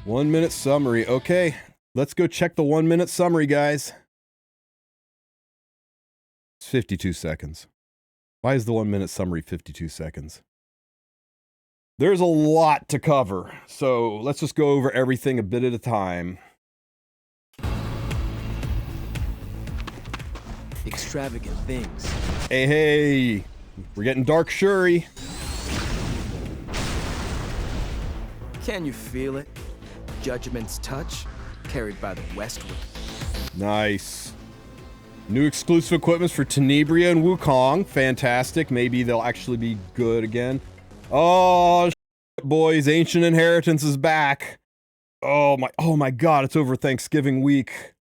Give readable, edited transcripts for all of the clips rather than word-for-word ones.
1 minute summary. Okay, let's go check the 1 minute summary, guys. It's 52 seconds. Why is the 1 minute summary 52 seconds? There's a lot to cover, so let's just go over everything a bit at a time. Extravagant things. Hey, we're getting Dark Shuri. Can you feel it? Judgment's touch, carried by the westward. Nice. New exclusive equipments for Tenebria and Wukong. Fantastic. Maybe they'll actually be good again. Oh, shit, boys. Ancient Inheritance is back. Oh my god, it's over Thanksgiving week.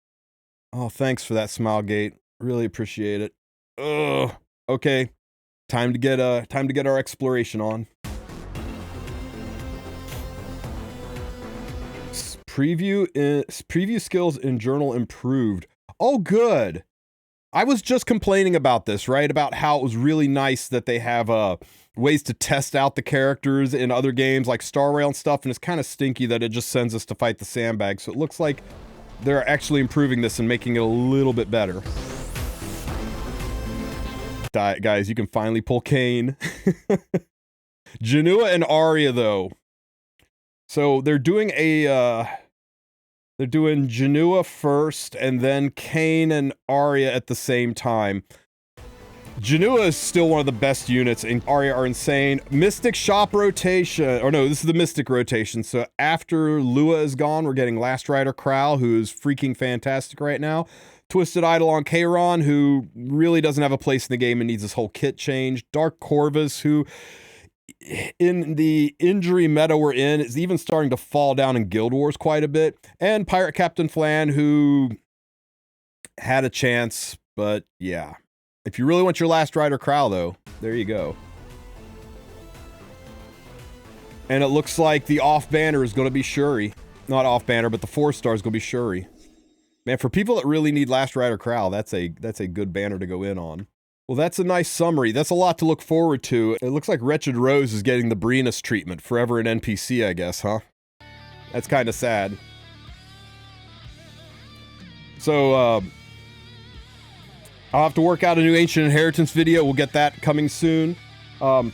Oh, thanks for that, Smilegate. Really appreciate it. Ugh. Okay. Time to get our exploration on. Preview skills in journal improved. Oh, good. I was just complaining about this, right? About how it was really nice that they have ways to test out the characters in other games like Star Rail and stuff, and it's kind of stinky that it just sends us to fight the sandbag. So it looks like they're actually improving this and making it a little bit better. Guys, you can finally pull Kane. Jenua and Arya, though. So they're doing Jenua first, and then Kane and Arya at the same time. Jenua is still one of the best units, and Arya are insane. Mystic shop rotation. Or no, this is the Mystic rotation. So after Lua is gone, we're getting Last Rider Krau, who is freaking fantastic right now. Twisted Idol on Kairon, who really doesn't have a place in the game and needs his whole kit changed. Dark Corvus, who in the injury meta we're in is even starting to fall down in Guild Wars quite a bit. And Pirate Captain Flan, who had a chance, but yeah. If you really want your Last Rider Krau, though, there you go. And it looks like the off-banner is going to be Shuri. Not off-banner, but the 4-star is going to be Shuri. Man, for people that really need Last Rider Krau, that's a good banner to go in on. Well, that's a nice summary. That's a lot to look forward to. It looks like Wretched Rose is getting the Breenus treatment. Forever an NPC, I guess, huh? That's kind of sad. So, I'll have to work out a new Ancient Inheritance video. We'll get that coming soon.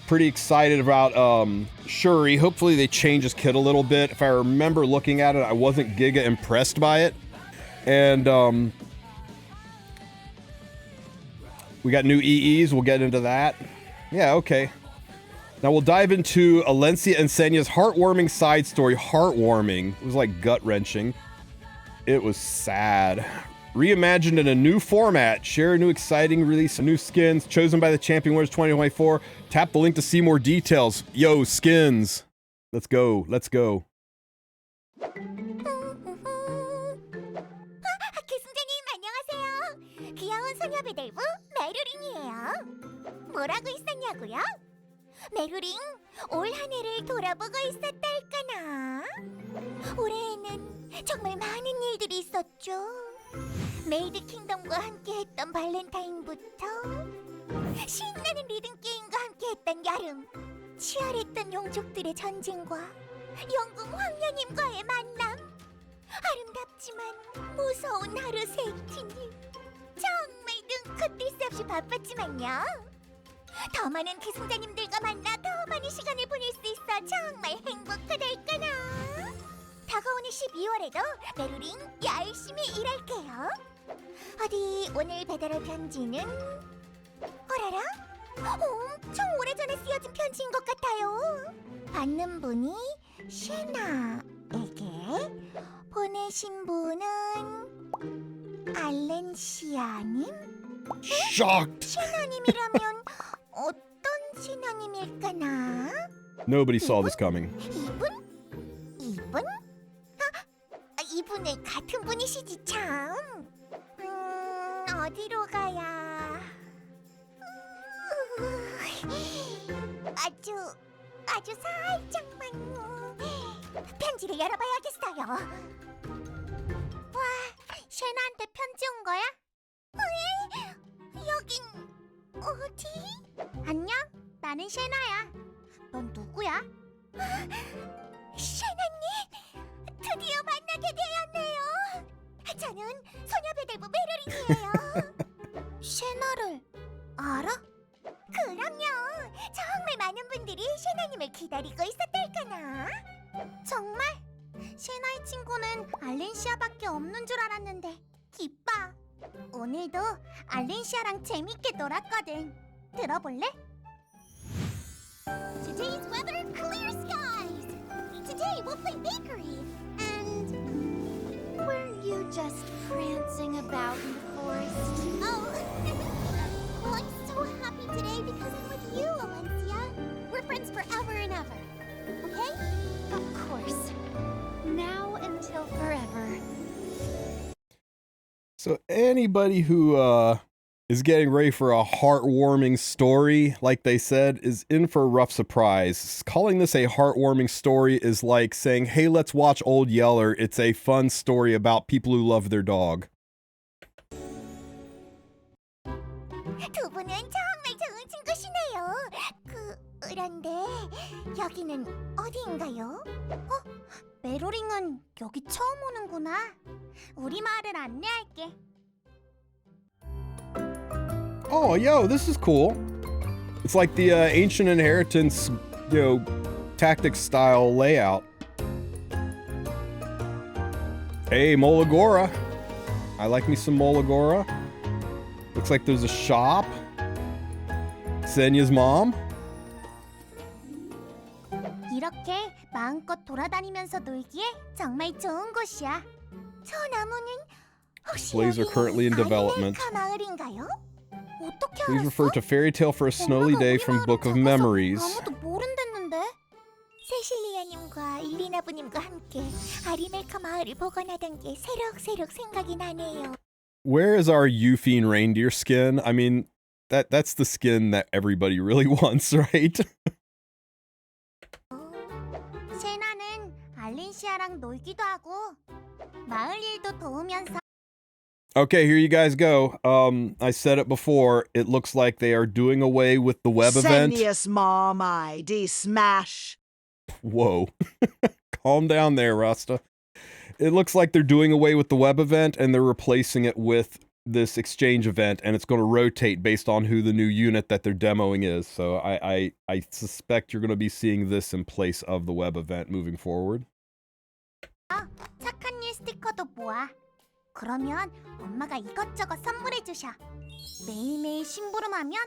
Pretty excited about Shuri. Hopefully they change his kit a little bit. If I remember looking at it, I wasn't giga impressed by it. And we got new EEs. We'll get into that. Yeah, okay. Now we'll dive into Alencia and Senya's heartwarming side story. Heartwarming. It was like gut-wrenching. It was sad. Reimagined in a new format. Share a new exciting release of new skins chosen by the Champion Winners 2024. Tap the link to see more details. Yo, skins. Let's go. Let's go. 귀여운 소녀배들부 메루링이에요. 뭐라고 있었냐고요? 메루링 올 한 해를 돌아보고 있었달까나. 올해에는 정말 많은 일들이 있었죠. 메이드 킹덤과 함께했던 발렌타인부터 신나는 리듬 게임과 함께했던 여름, 치열했던 용족들의 전쟁과 영궁 황녀님과의 만남, 아름답지만 무서운 하루 세티님. 정말 눈코 뜰 새 없이 바빴지만요. 더 많은 계승자님들과 만나 더 많은 시간을 보낼 수 있어 정말 행복하달까나. 다가오는 12월에도 메루링 열심히 일할게요. 어디 오늘 배달할 편지는? 어라라? 엄청 오래전에 쓰여진 편지인 것 같아요. 받는 분이 셰나에게, 보내신 분은 알렌시아님? Shocked. 셰나님이라면 어떤 셰나님일까나? Nobody saw this coming. 이분? 이분은 같은 분이시지 참. 어디로 가야? 아주 살짝만. 편지를 열어봐야겠어요. 와, 셰나한테 편지 온 거야? 여긴 어디? 안녕, 나는 셰나야. 넌 누구야? 셰나님, 드디어 않을까나? 정말? 셰나의 친구는 알렌시아밖에 없는 줄 알았는데 기뻐. 오늘도 알렌시아랑 재밌게 놀았거든. 들어볼래? Today's weather, clear skies. Today we'll play bakery. And weren't you just prancing about in the forest? Oh, well, I'm so happy today because I'm with you, Alencia. We're friends forever and ever. Okay? Of course. Now until forever. So anybody who is getting ready for a heartwarming story, like they said, is in for a rough surprise. Calling this a heartwarming story is like saying, hey, let's watch Old Yeller. It's a fun story about people who love their dog. 두 분은 정말 좋은 친구시네요. 그런데 여기는 어디인가요? 메로링은 여기 처음 오는구나. 우리 마을을 안내할게. Oh, yo, this is cool. It's like the ancient inheritance, tactics style layout. Hey, Molagora. I like me some Molagora. Looks like there's a shop. Senya's mom. 이렇게 마음껏 돌아다니면서 놀기에 정말 좋은 곳이야. 저 나무는 혹시 Displays are currently in development. 아르메카 마을인가요? 어떻게 Please 알았어? refer to Fairy Tale for a Snowy 엄마가 Day 우리 from 마을을 Book of 적어서 Memories. 아무도 모른댔는데. 세실리아님과 일리나부님과 함께 아리멜카 마을을 복원하던 게 새록새록 생각이 나네요. Where is our Euphine reindeer skin? I mean, that's the skin that everybody really wants, right? 셰나는 알렌시아랑 놀기도 하고 마을 일도 도우면서. Okay, here you guys go. I said it before. It looks like they are doing away with the web event. Senya's mom ID smash. Whoa. Calm down there, Rasta. It looks like they're doing away with the web event and they're replacing it with this exchange event, and it's going to rotate based on who the new unit that they're demoing is. So I suspect you're going to be seeing this in place of the web event moving forward. 착한 일 스티커도 모아. 그러면 엄마가 이것저것 선물해 주셔. 매일매일 심부름하면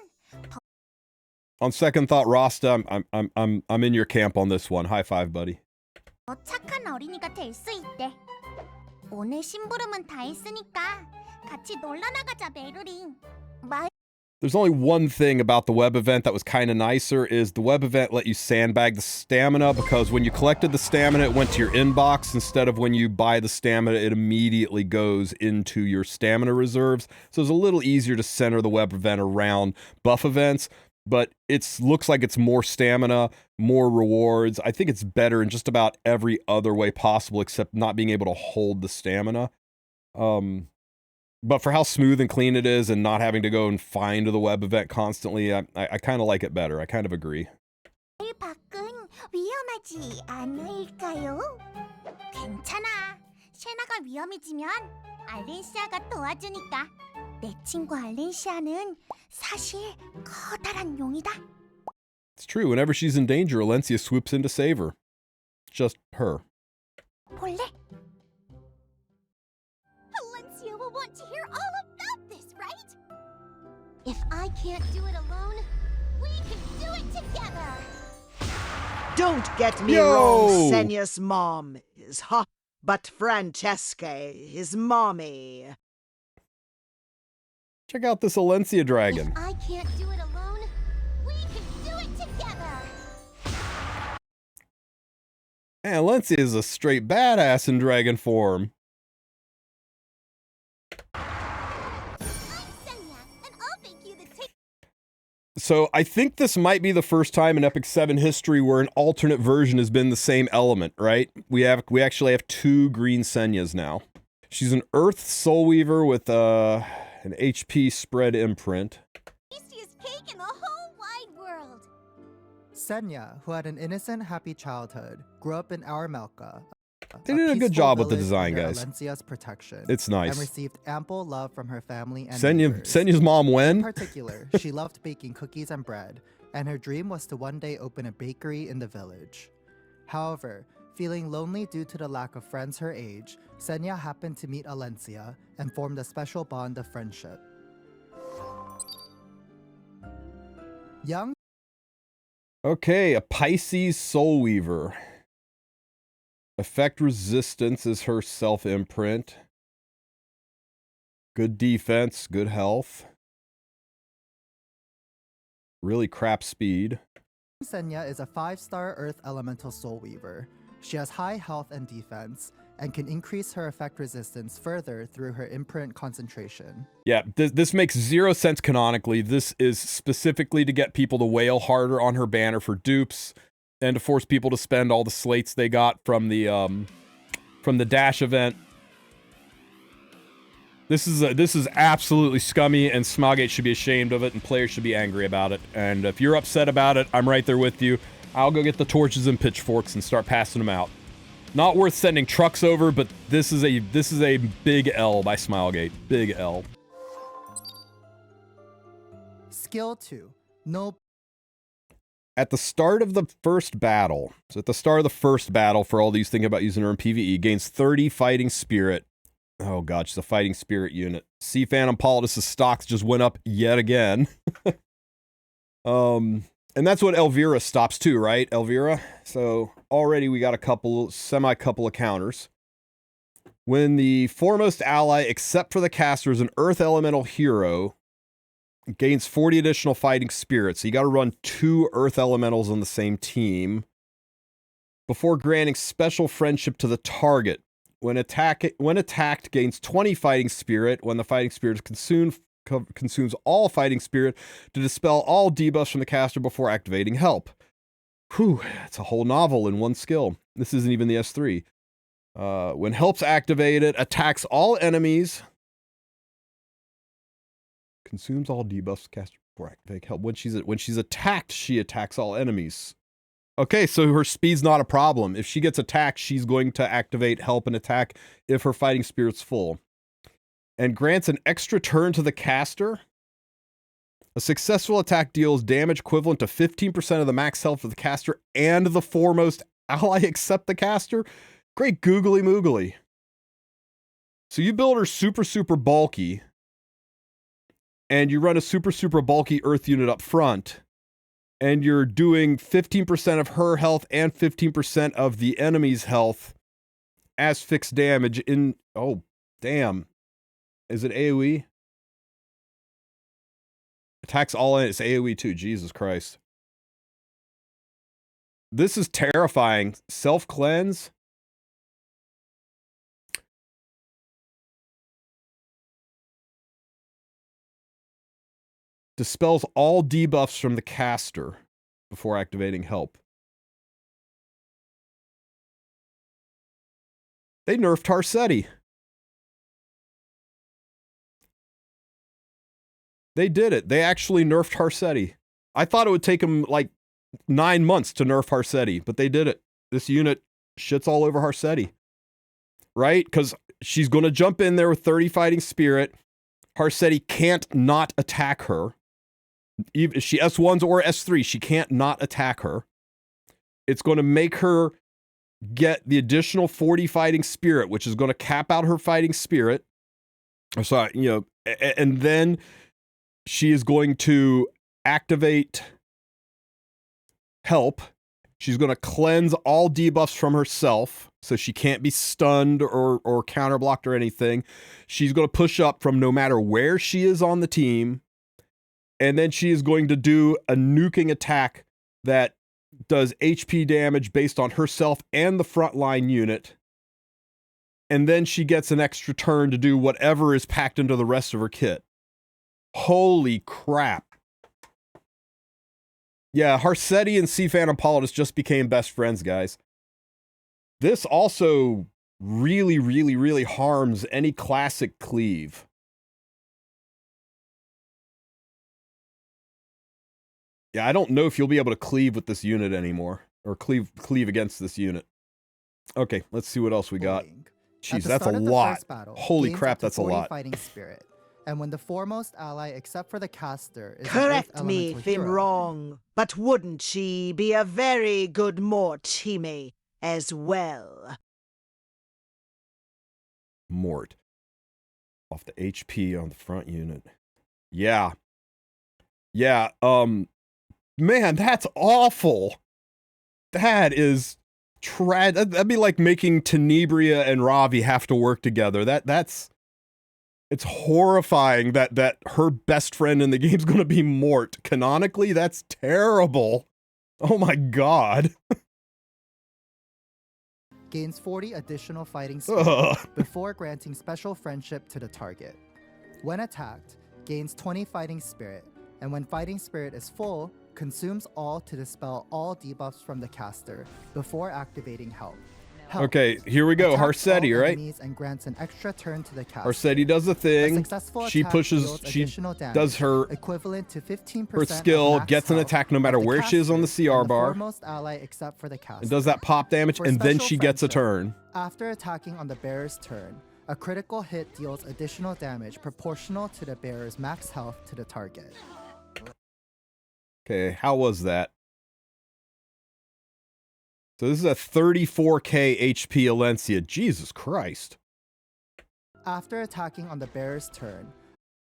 On second thought, Rasta, I'm in your camp on this one. High five, buddy. 더 착한 어린이가 될 수 있대. 오늘 심부름은 다 했으니까 같이 놀러 나가자, 메루링. There's only one thing about the web event that was kind of nicer is the web event let you sandbag the stamina, because when you collected the stamina, it went to your inbox instead of when you buy the stamina, it immediately goes into your stamina reserves. So it's a little easier to center the web event around buff events, but it looks like it's more stamina, more rewards. I think it's better in just about every other way possible except not being able to hold the stamina. But for how smooth and clean it is and not having to go and find the web event constantly, I kind of like it better. I kind of agree. 밖은 위험하지 않을까요? 괜찮아. 셰나가 위험해지면 알렌시아가 도와주니까. 내 친구 알렌시아는 사실 커다란 용이다. It's true. Whenever she's in danger, Alencia swoops in to save her. Just her. 볼래? Alencia will want to hear all about this, right? If I can't do it alone, we can do it together. Don't get me Yo! wrong, Senya's mom is hot, but Francesca, his mommy. Check out this Alencia dragon. If I can't do it alone, we can do it together. Man, Alencia is a straight badass in dragon form. I'm Senya, and I'll make you the So I think this might be the first time in Epic 7 history where an alternate version has been the same element, right? We actually have two green Senyas now. She's an Earth Soul Weaver with an HP spread imprint. tastiest cake in the whole wide world. Senya, who had an innocent, happy childhood, grew up in Aramelka. They did a good job with the village design, under guys. Alencia's protection. It's And nice. received ample love from her family and neighbors. Senya's mom In when? particular, she loved baking cookies and bread, and her dream was to one day open a bakery in the village. However, feeling lonely due to the lack of friends her age, Senya happened to meet Alencia and formed a special bond of friendship. Young Okay, a Pisces Soul Weaver. Effect resistance is her self-imprint. Good defense, good health. Really crap speed. Senya is a 5-star Earth Elemental Soul Weaver. She has high health and defense, and can increase her effect resistance further through her imprint concentration. Yeah, this makes 0 sense canonically. This is specifically to get people to wail harder on her banner for dupes, and to force people to spend all the slates they got from the dash event. This is absolutely scummy, and Smilegate should be ashamed of it, and players should be angry about it. And if you're upset about it, I'm right there with you. I'll go get the torches and pitchforks and start passing them out. Not worth sending trucks over, but this is a big L by Smilegate. Big L. Skill 2. No. At the start of the first battle, so at the start of the first battle, for all these thinking about using her in PvE, gains 30 fighting spirit. Oh god, she's a fighting spirit unit. Sea Phantom Politis' stocks just went up yet again. And that's what Elvira stops too, right? Elvira? So already we got a semi-couple of counters. When the foremost ally, except for the caster, is an Earth Elemental hero, gains 40 additional fighting spirit. So you got to run 2 Earth Elementals on the same team before granting special friendship to the target. When attacked, gains 20 fighting spirit. When the fighting spirit is consumes all fighting spirit to dispel all debuffs from the caster before activating help. Whew, it's a whole novel in one skill. This isn't even the S3. When help's activated, attacks all enemies. Consumes all debuffs caster before activating help. When she's attacked, she attacks all enemies. Okay, so her speed's not a problem. If she gets attacked, she's going to activate help and attack if her fighting spirit's full. And grants an extra turn to the caster. A successful attack deals damage equivalent to 15% of the max health of the caster and the foremost ally except the caster. Great googly moogly. So you build her super bulky, and you run a super bulky earth unit up front, and you're doing 15% of her health and 15% of the enemy's health as fixed damage in... Oh, damn. Is it AoE? Attacks all in. It's AoE too. Jesus Christ. This is terrifying. Self-cleanse. Dispels all debuffs from the caster before activating help. They nerfed Tarsetti. They did it. They actually nerfed Tarsetti. I thought it would take them like 9 months to nerf Tarsetti, but they did it. This unit shits all over Tarsetti. Right? Because she's going to jump in there with 30 fighting spirit. Tarsetti can't not attack her. Even if she S1s or S3, she can't not attack her. It's going to make her get the additional 40 fighting spirit, which is going to cap out her fighting spirit. So, and then she is going to activate help. She's going to cleanse all debuffs from herself, so she can't be stunned or counterblocked or anything. She's going to push up from no matter where she is on the team, and then she is going to do a nuking attack that does HP damage based on herself and the frontline unit. And then she gets an extra turn to do whatever is packed into the rest of her kit. Holy crap. Yeah, Tarsetti and Sea Phantom Politis just became best friends, guys. This also really harms any classic cleave. Yeah, I don't know if you'll be able to cleave with this unit anymore. Or cleave against this unit. Okay, let's see what else we got. Jeez, that's a lot. Holy crap, that's a lot. Fighting spirit. And when the foremost ally, except for the caster, is Correct me if I'm wrong, but wouldn't she be a very good Mortimer as well. Mort. Off the HP on the front unit. Yeah. Yeah, man, that's awful. That is that'd be like making Tenebria and Ravi have to work together. It's horrifying that her best friend in the game's gonna be Mort. Canonically, that's terrible. Oh my god. Gains 40 additional fighting spirit before granting special friendship to the target. When attacked, gains 20 fighting spirit, and when fighting spirit is full, consumes all to dispel all debuffs from the caster before activating help. Okay, here we go. Attacks Harsetti, all right? enemies and grants an extra turn to the caster. Harsetti does the A thing. successful She attack pushes, deals she additional damage, does her equivalent to 15% her of skill, max gets an health attack no of matter the where she is on the caster CR and the bar. foremost ally except for the caster. It does that pop damage, For and then special she gets a friendship, turn. After attacking on the bearer's turn, a critical hit deals additional damage proportional to the bearer's max health to the target. Okay, how was that? So this is a 34k HP Alencia. Jesus Christ. After attacking on the bearer's turn,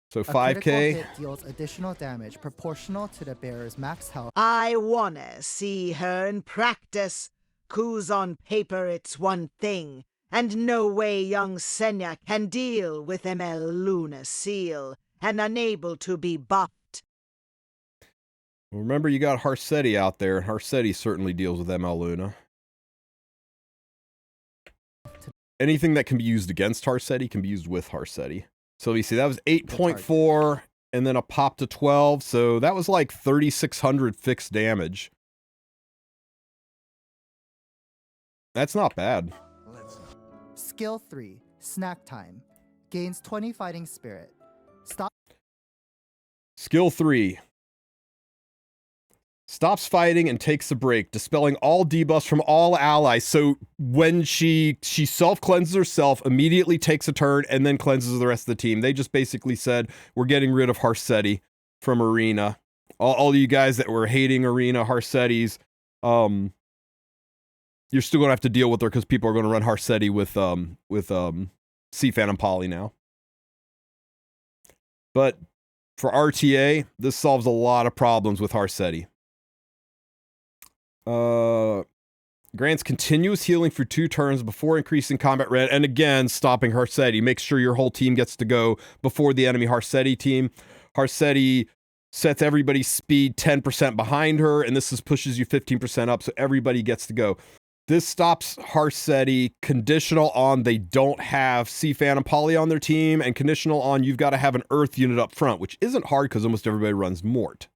So a critical 5k. hit deals additional damage proportional to the bearer's max health. I wanna see her in practice. 'Cause on paper it's one thing, and no way young Senya can deal with ML Luna Seal, and unable to be buffed. Remember, you got Harsetti out there, and Harsetti certainly deals with ML Luna. Anything that can be used against Harsetti can be used with Harsetti. So you see, that was 8.4, and then a pop to 12, so that was like 3,600 fixed damage. That's not bad. Skill 3, Snack Time. Gains 20 fighting spirit. Stop. Skill 3. Stops fighting and takes a break, dispelling all debuffs from all allies. So when she self-cleanses herself, immediately takes a turn, and then cleanses the rest of the team. They just basically said, we're getting rid of Harsetti from Arena. All you guys that were hating Arena Harsettis, you're still going to have to deal with her because people are going to run Harsetti with Sea Phantom Poly now. But for RTA, this solves a lot of problems with Harsetti. Grants continuous healing for 2 turns before increasing combat red, and again, stopping Harsetti. Make sure your whole team gets to go before the enemy Harsetti team. Harsetti sets everybody's speed 10% behind her, and this pushes you 15% up, so everybody gets to go. This stops Harsetti, conditional on they don't have Sea Phantom Poly on their team, and conditional on you've got to have an Earth unit up front, which isn't hard because almost everybody runs Mort.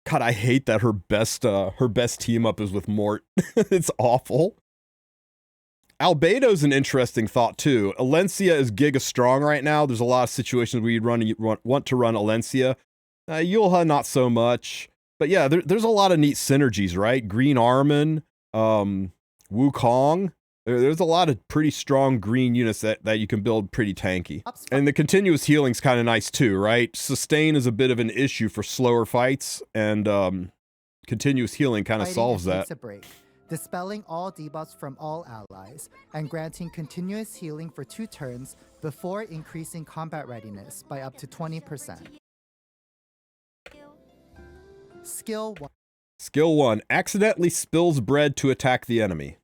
God, I hate that her best team up is with Mort. It's awful. Albedo's an interesting thought too. Alencia is giga strong right now. There's a lot of situations where you'd want to run Alencia. Yulha, not so much. But yeah, there's a lot of neat synergies, right? Green Armin, Wukong. There's a lot of pretty strong green units that you can build pretty tanky. And the continuous healing's kind of nice too, right? Sustain is a bit of an issue for slower fights, and continuous healing kind of solves that. Takes a break, dispelling all debuffs from all allies, and granting continuous healing for 2 turns before increasing combat readiness by up to 20%. Skill 1. Skill 1. Accidentally spills bread to attack the enemy.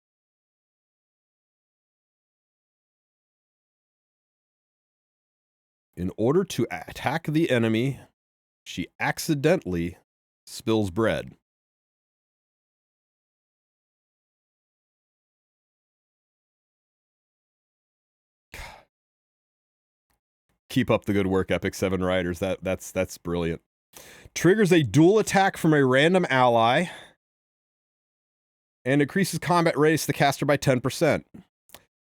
In order to attack the enemy, she accidentally spills bread. Keep up the good work, Epic 7 Riders. That's brilliant. Triggers a dual attack from a random ally and increases combat race the caster by 10%.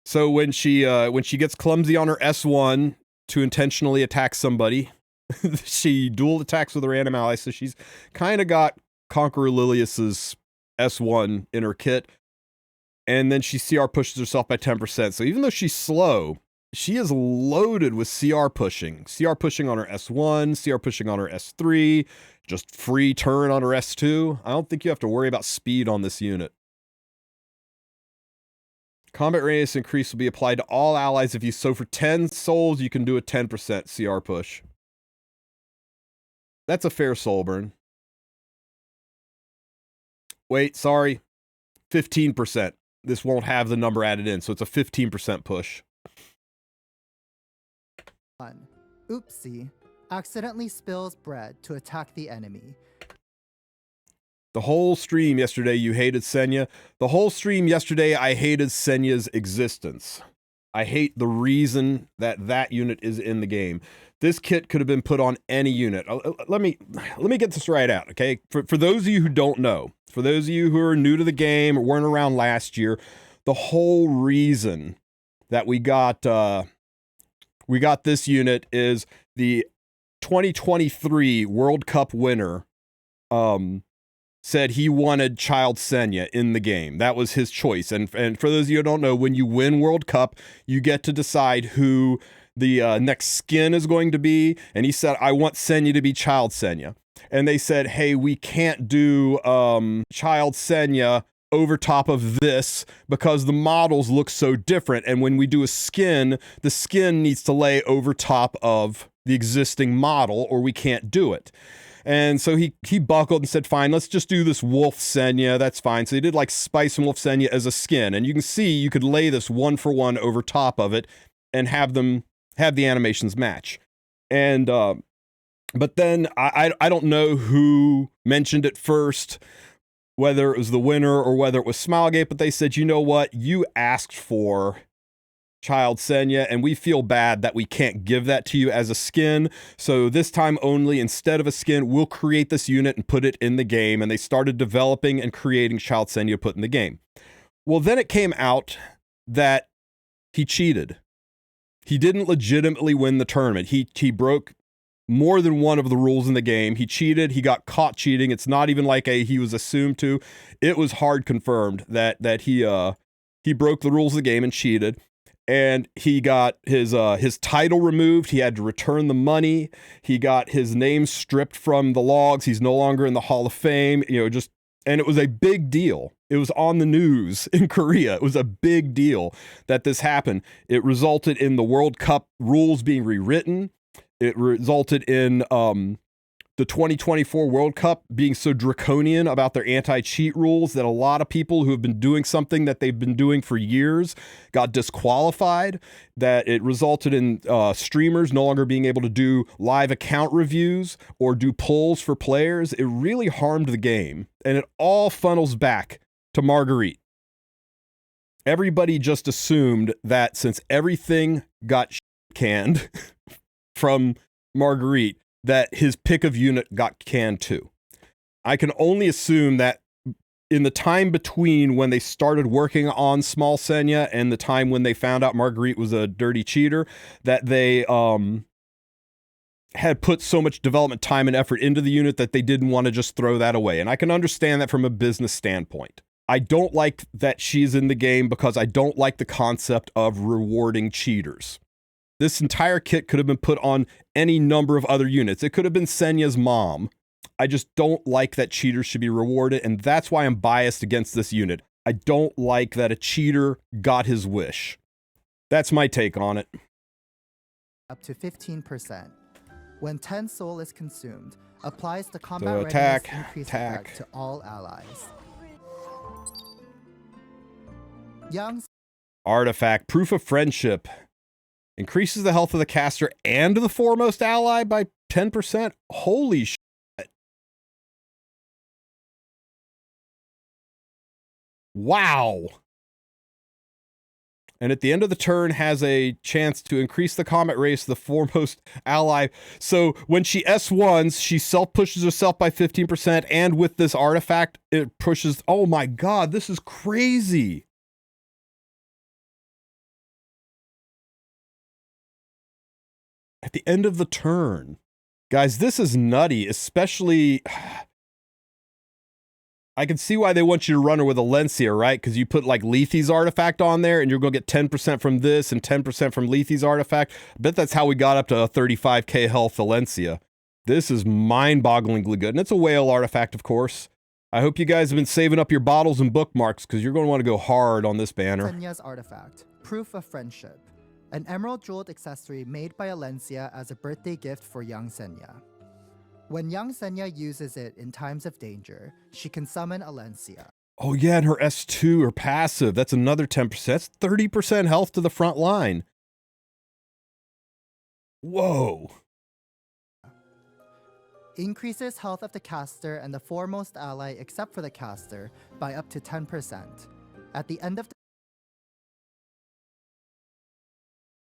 So when she gets clumsy on her S1 to intentionally attack somebody, she dual attacks with a random ally. So she's kind of got Conqueror Lilius's S1 in her kit, and then she CR pushes herself by 10%. So even though she's slow, she is loaded with CR pushing. CR pushing on her S1, CR pushing on her S3, just free turn on her S2. I don't think you have to worry about speed on this unit. Combat radius increase will be applied to all allies. If you so for 10 souls, you can do a 10% CR push. That's a fair soul burn. Wait, sorry. 15%. This won't have the number added in, so it's a 15% push. Oopsie. Accidentally spills bread to attack the enemy. The whole stream yesterday, you hated Senya. The whole stream yesterday, I hated Senya's existence. I hate the reason that that unit is in the game. This kit could have been put on any unit. Let me get this right out, okay? For those of you who don't know, for those of you who are new to the game or weren't around last year, the whole reason that we got this unit is the 2023 World Cup winner said he wanted Child Senya in the game. That was his choice. And for those of you who don't know, when you win World Cup, you get to decide who the next skin is going to be. And he said, I want Senya to be Child Senya. And they said, hey, we can't do Child Senya over top of this because the models look so different. And when we do a skin, the skin needs to lay over top of the existing model or we can't do it. And so he buckled and said, fine, let's just do this Wulf Senya. That's fine. So he did like Spice and Wulf Senya as a skin. And you can see you could lay this 1-for-1 over top of it and have the animations match. And but then I don't know who mentioned it first, whether it was the winner or whether it was Smilegate, but they said, you know what? You asked for Child Senya, and we feel bad that we can't give that to you as a skin. So this time only, instead of a skin, we'll create this unit and put it in the game. And they started developing and creating Child Senya to put in the game. Well, then it came out that he cheated. He didn't legitimately win the tournament. He broke more than one of the rules in the game. He cheated. He got caught cheating. It's not even like he was assumed to. It was hard confirmed that he broke the rules of the game and cheated. And he got his title removed. He had to return the money. He got his name stripped from the logs. He's no longer in the Hall of Fame. And it was a big deal. It was on the news in Korea. It was a big deal that this happened. It resulted in the World Cup rules being rewritten. It resulted in the 2024 World Cup being so draconian about their anti-cheat rules that a lot of people who have been doing something that they've been doing for years got disqualified, that it resulted in streamers no longer being able to do live account reviews or do polls for players. It really harmed the game, and it all funnels back to Marguerite. Everybody just assumed that since everything got canned from Marguerite, that his pick of unit got canned too. I can only assume that in the time between when they started working on Small Senya and the time when they found out Marguerite was a dirty cheater, that they had put so much development time and effort into the unit that they didn't want to just throw that away. And I can understand that from a business standpoint. I don't like that she's in the game because I don't like the concept of rewarding cheaters. This entire kit could have been put on any number of other units. It could have been Senya's mom. I just don't like that cheaters should be rewarded, and that's why I'm biased against this unit. I don't like that a cheater got his wish. That's my take on it. Up to 15%. When 10 soul is consumed, applies the combat So readiness increase effect to all allies. Young Artifact, Proof of Friendship. Increases the health of the caster and the foremost ally by 10%. Holy shit. Wow. And at the end of the turn has a chance to increase the combat race of the foremost ally. So when she S1s, she self-pushes herself by 15%, and with this artifact, it pushes... Oh my god, this is crazy. At the end of the turn. Guys, this is nutty, especially... I can see why they want you to run her with Alencia, right? Because you put like Lethe's artifact on there and you're going to get 10% from this and 10% from Lethe's artifact. I bet that's how we got up to a 35k health Alencia. This is mind-bogglingly good. And it's a whale artifact, of course. I hope you guys have been saving up your bottles and bookmarks because you're going to want to go hard on this banner. Senya's Artifact, Proof of Friendship. An emerald jeweled accessory made by Alencia as a birthday gift for young Senya. When young Senya uses it in times of danger, she can summon Alencia. Oh yeah, and her S2, her passive, that's another 10%. That's 30% health to the front line. Whoa. Increases health of the caster and the foremost ally except for the caster by up to 10%. At the end of the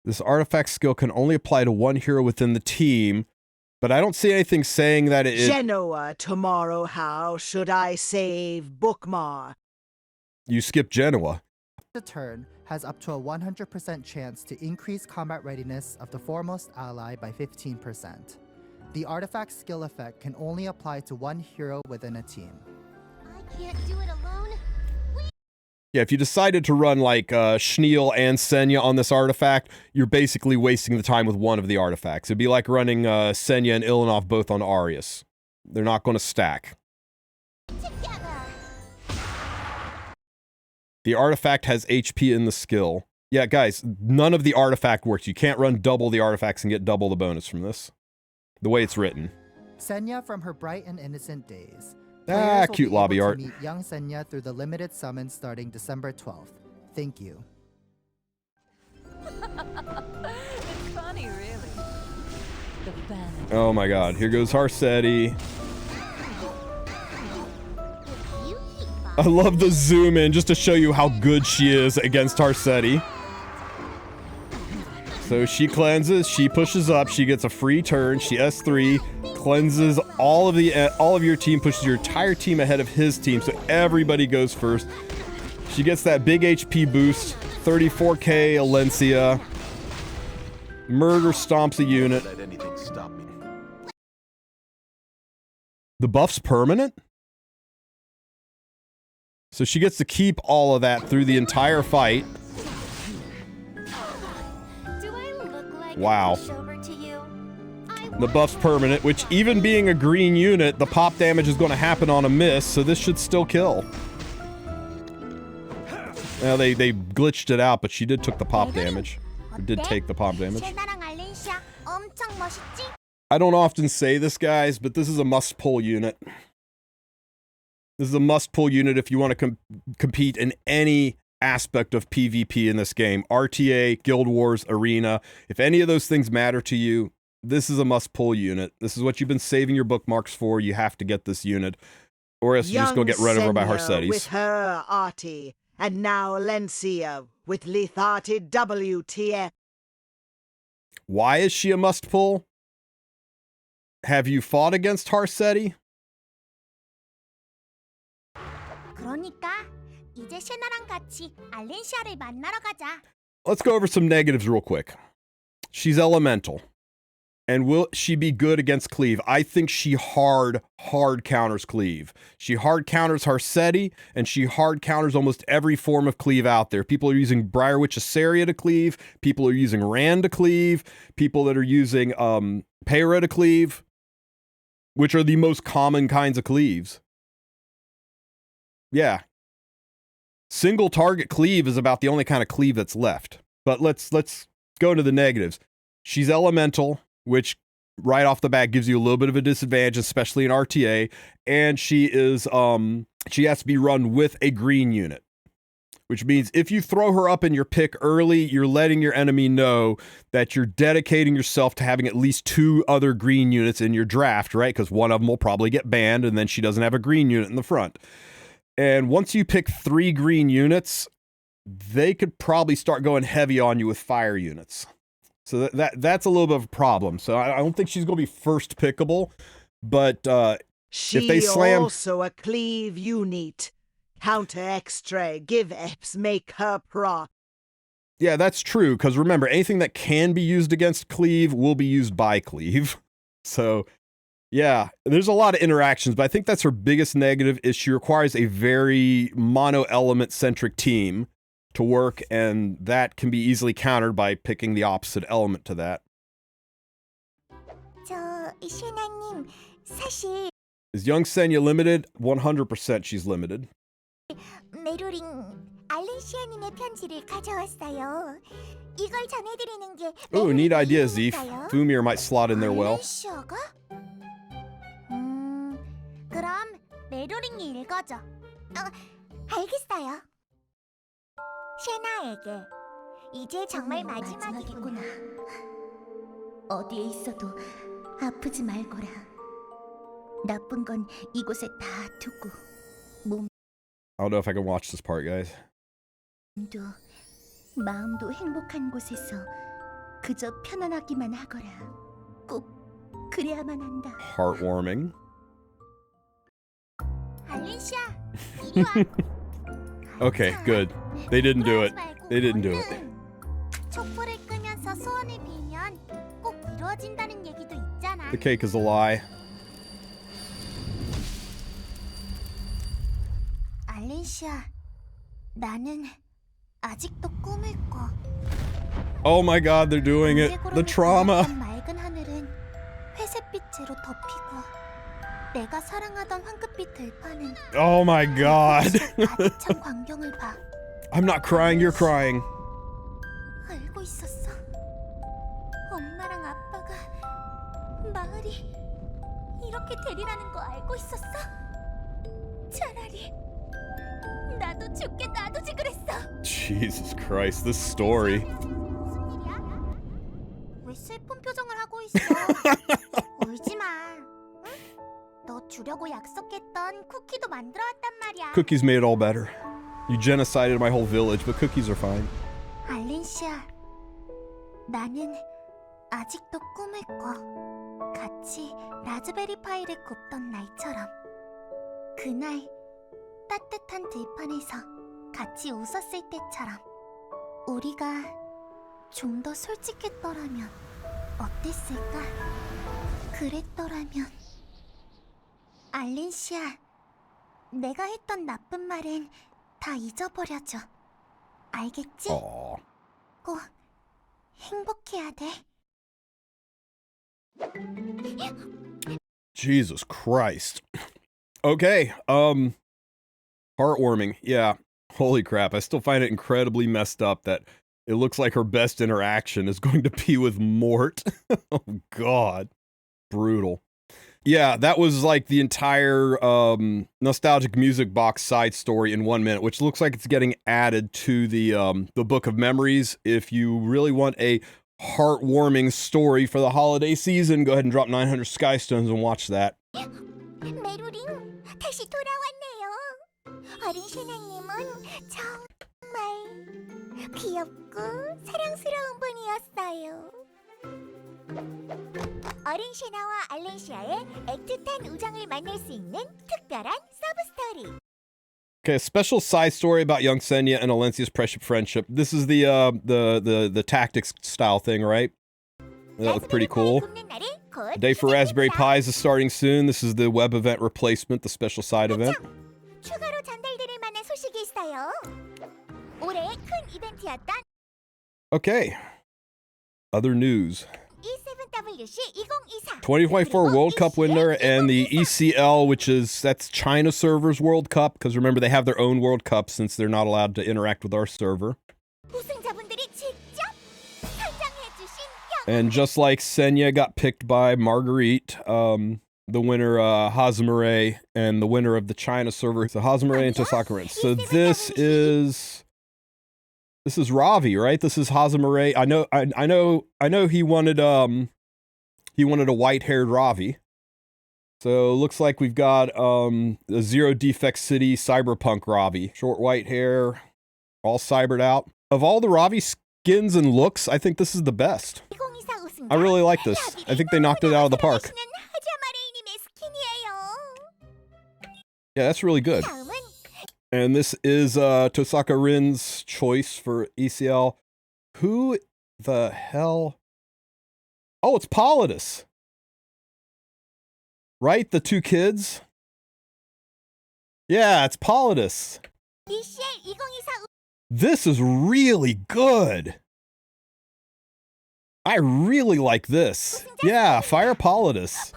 This artifact skill can only apply to one hero within the team, but I don't see anything saying that it... Jenua, tomorrow how should I save bookmark? You skip Jenua. The turn has up to a 100% chance to increase combat readiness of the foremost ally by 15%. The artifact skill effect can only apply to one hero within a team. I can't do it alone. Yeah, if you decided to run like Schneel and Senya on this artifact, you're basically wasting the time with one of the artifacts. It'd be like running Senya and Ilinov both on Arius. They're not going to stack. Together. The artifact has HP in the skill. Yeah, guys, none of the artifact works. You can't run double the artifacts and get double the bonus from this. The way it's written. Senya from her bright and innocent days. Ah, cute lobby art. Meet young Senya through the limited summon starting December 12th. Thank you. It's funny, really. The banner. Oh my god, here goes Harsetti. You keep I love the zoom in just to show you how good she is against Harsetti. So she cleanses, she pushes up, she gets a free turn, she S3, cleanses all of your team, pushes your entire team ahead of his team, so everybody goes first. She gets that big HP boost, 34k Alencia. Murder stomps a unit. Let anything stop me. The buff's permanent? So she gets to keep all of that through the entire fight. Do I look like Wow. a pushover to you? The buff's permanent, which even being a green unit, the pop damage is going to happen on a miss, so this should still kill. Now they glitched it out, but she did took the pop damage. Or did take the pop damage. 제나랑 알렌시아 엄청 멋있지? I don't often say this, guys, but this is a must-pull unit. This is a must-pull unit if you want to compete in any aspect of PvP in this game. RTA, Guild Wars, Arena. If any of those things matter to you, this is a must-pull unit. This is what you've been saving your bookmarks for. You have to get this unit. Or else you're just going to get run over by Senya Harsettis. with her Artie, and now Alencia with Letharty WTF. Why is she a must-pull? Have you fought against Harsetti? 그러니까 이제 셰나랑 같이 알렌시아를 만나러 가자. Let's go over some negatives real quick. She's elemental. And will she be good against Cleave? I think she hard counters Cleave. She hard counters Harsetti, and she hard counters almost every form of Cleave out there. People are using Briarwitch Assaria to Cleave. People are using Rand to Cleave. People that are using Peyra to Cleave, which are the most common kinds of Cleaves. Yeah. Single target Cleave is about the only kind of Cleave that's left. But let's go to the negatives. She's elemental, which right off the bat gives you a little bit of a disadvantage, especially in RTA. And she is she has to be run with a green unit, which means if you throw her up in your pick early, you're letting your enemy know that you're dedicating yourself to having at least 2 other green units in your draft, right? Because one of them will probably get banned, and then she doesn't have a green unit in the front. And once you pick 3 green units, they could probably start going heavy on you with fire units. So that's a little bit of a problem. So I don't think she's going to be first pickable, but if they slam... also a Cleave unit. Counter extra, give Eps, make her proc. Yeah, that's true, because remember, anything that can be used against Cleave will be used by Cleave. So, yeah, there's a lot of interactions, but I think that's her biggest negative is she requires a very mono-element-centric team to work, and that can be easily countered by picking the opposite element to that. 저 셰나님 사실 Is young Senya limited? 100% she's limited. 메로링, 알렌시아님의 편지를 가져왔어요. 이걸 전해드리는 게 Ooh, neat idea, Zeef. 메로링이니까요. Fumir might slot in there well. 알렌시아가? 그럼 메로링이 읽어줘. 알겠어요. 셰나에게 이제 정말 마지막이구나. 어디에 있어도 아프지 말거라. 나쁜 건 이곳에 다 두고 I don't know if I can watch this part, guys. 몸도 마음도 행복한 곳에서 그저 편안하기만 하거라. 꼭 그래야만 한다. Heartwarming. 알렌시아, 이리 와. Okay, good. They didn't do it. They didn't do it. 촛불을 끄면서 소원을 빌면 꼭 이루어진다는 얘기도 있잖아. The cake is a lie. 알렌시아, 나는 아직도 꿈을 꿔. Oh my god, they're doing it. The trauma. 맑은 하늘은 회색빛으로 덮이고 내가 사랑하던 황급빛 들판은 Oh my god. 가득 찬 광경을 봐. I'm not crying, you're crying. 알고 있었어. 엄마랑 아빠가 마을이 이렇게 되리라는 거 알고 있었어. 차라리 나도 죽게 놔두지 그랬어. Jesus Christ, this story. 무슨 일이야? 왜 슬픈 표정을 하고 있어? 울지 마. 응? 너 주려고 약속했던 쿠키도 만들어 왔단 말이야. Cookies made it all better. You genocided my whole village, but cookies are fine. 알렌시아, 나는 아직도 꿈을 꿔. 같이 라즈베리 파이를 굽던 날처럼. 그날 따뜻한 들판에서 같이 웃었을 때처럼. 우리가 좀 더 솔직했더라면 어땠을까? 그랬더라면. 알렌시아, 내가 했던 나쁜 말은 다 잊어버려줘. 알겠지? Aww. 꼭 행복해야 돼. Jesus Christ. Okay, heartwarming. Yeah. Holy crap. I still find it incredibly messed up that it looks like her best interaction is going to be with Mort. Oh god. Brutal. Yeah, that was like the entire nostalgic music box side story in 1 minute, which looks like it's getting added to the Book of Memories. If you really want a heartwarming story for the holiday season, go ahead and drop 900 Skystones and watch that. 메로링, 다시 돌아왔네요. 어린 셰나님은 정말 귀엽고 사랑스러운 분이었어요. 어린 셰나와 알렌시아의 애틋한 우정을 만날 수 있는 특별한 서브스토리. Okay, a special side story about young Senya and Alencia's precious friendship. This is the tactics style thing, right? That looked pretty cool. The day for Raspberry Pis is starting soon. This is the web event replacement, the special side event. 추가로 전달드릴 만한 소식이 있어요. 올해의 큰 이벤트였던 Okay. Other news. E7WC 2024 2024 World Cup winner and the ECL, that's China servers World Cup, because remember they have their own World Cup since they're not allowed to interact with our server. 우승자분들이 직접 선정해주신 And just like Senya got picked by Marguerite, the winner Hazumare, and the winner of the China server, so Hazumare and Tosakarin. So this is Ravi, right? This is Hazumare. I know he wanted a white-haired Ravi. So looks like we've got a Zero Defect City cyberpunk Ravi. Short white hair, all cybered out. Of all the Ravi skins and looks, I think this is the best. I really like this. I think they knocked it out of the park. Yeah, that's really good. And this is Tosaka Rin's choice for ECL. Who the hell? Oh, it's Politis. Right? The two kids? Yeah, it's Politis. This is really good. I really like this. Yeah, Fire Politis.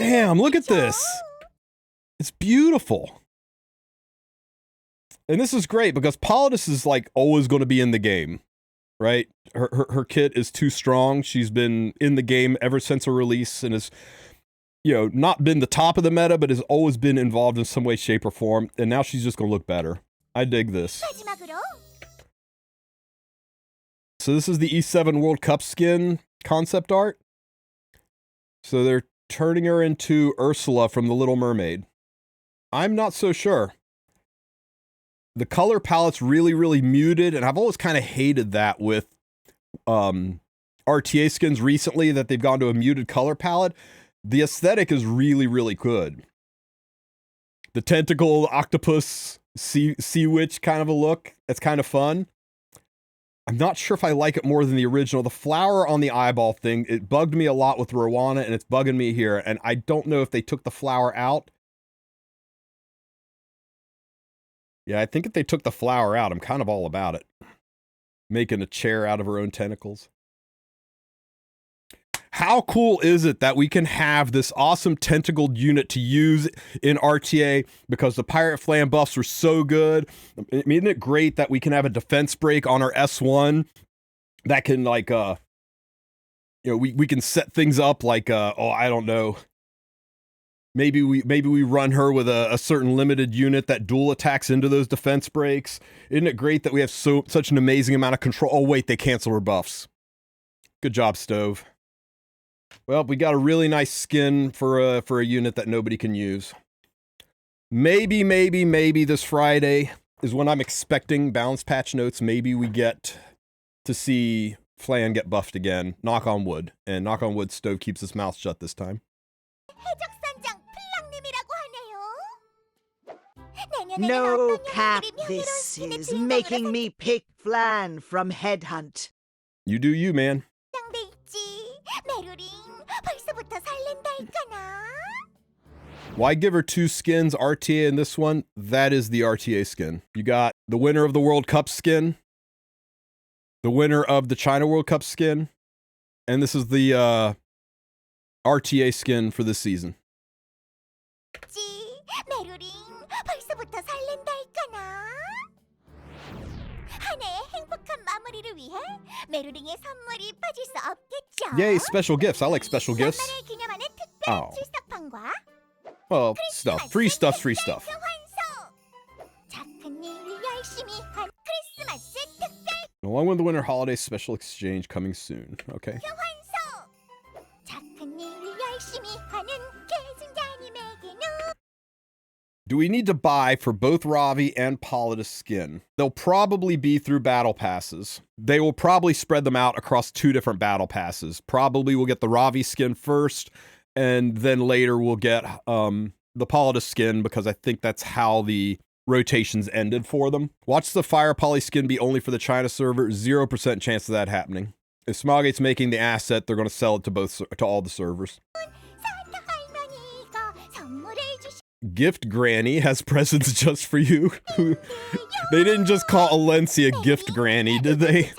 Damn, look at this. It's beautiful. And this is great because Politis is like always going to be in the game, right? Her kit is too strong. She's been in the game ever since her release and has, you know, not been the top of the meta, but has always been involved in some way, shape, or form. And now she's just going to look better. I dig this. So this is the E7 World Cup skin concept art. So they're turning her into Ursula from The Little Mermaid. I'm not so sure. The color palette's really, really muted, and I've always kind of hated that with RTA skins recently, that they've gone to a muted color palette. The aesthetic is really, really good. The tentacle, octopus, sea witch kind of a look. That's kind of fun. I'm not sure if I like it more than the original. The flower on the eyeball thing, it bugged me a lot with Rowana, and it's bugging me here. And I don't know if they took the flower out. Yeah, I think if they took the flower out, I'm kind of all about it. Making a chair out of her own tentacles. How cool is it that we can have this awesome tentacled unit to use in RTA because the Pirate Flan buffs were so good? I mean, isn't it great that we can have a defense break on our S1 that can like, you know, we can set things up like, oh, I don't know. Maybe we run her with a certain limited unit that dual attacks into those defense breaks. Isn't it great that we have such an amazing amount of control? Oh, wait, they cancel her buffs. Good job, Stove. Well, we got a really nice skin for a unit that nobody can use. Maybe this Friday is when I'm expecting balance patch notes. Maybe we get to see Flan get buffed again. Knock on wood. And knock on wood, Stove keeps his mouth shut this time. No cap, this is making me pick Flan from Headhunt. You do you, man. Why give her two skins, RTA in this one? That is the RTA skin. You got the winner of the World Cup skin, the winner of the China World Cup skin, and this is the RTA skin for this season. Yay, special gifts. I like special gifts. Oh. Well, stuff. Free stuff's free stuff. Along with the winter holiday special exchange coming soon. Okay. Do we need to buy for both Ravi and Politis skin? They'll probably be through battle passes. They will probably spread them out across 2 different battle passes. Probably we'll get the Ravi skin first, and then later we'll get the Politis skin, because I think that's how the rotations ended for them. Watch the Fire Poly skin be only for the China server. 0% chance of that happening. If Smilegate's making the asset, they're going to sell it to all the servers. Gift Granny has presents just for you. They didn't just call Alencia Gift Granny, did they?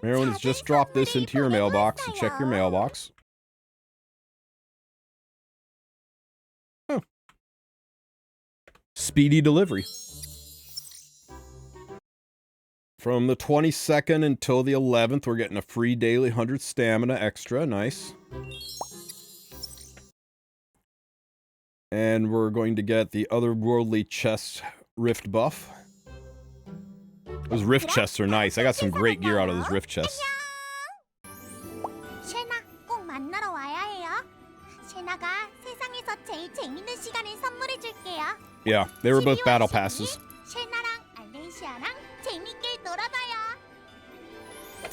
Everyone's just dropped this into your mailbox, so check your mailbox. Oh. Speedy delivery. From the 22nd until the 11th, we're getting a free daily 100 stamina extra. Nice. And we're going to get the otherworldly chest rift buff. Those rift chests are nice. I got some great gear out of those rift chests. Yeah, they were both battle passes.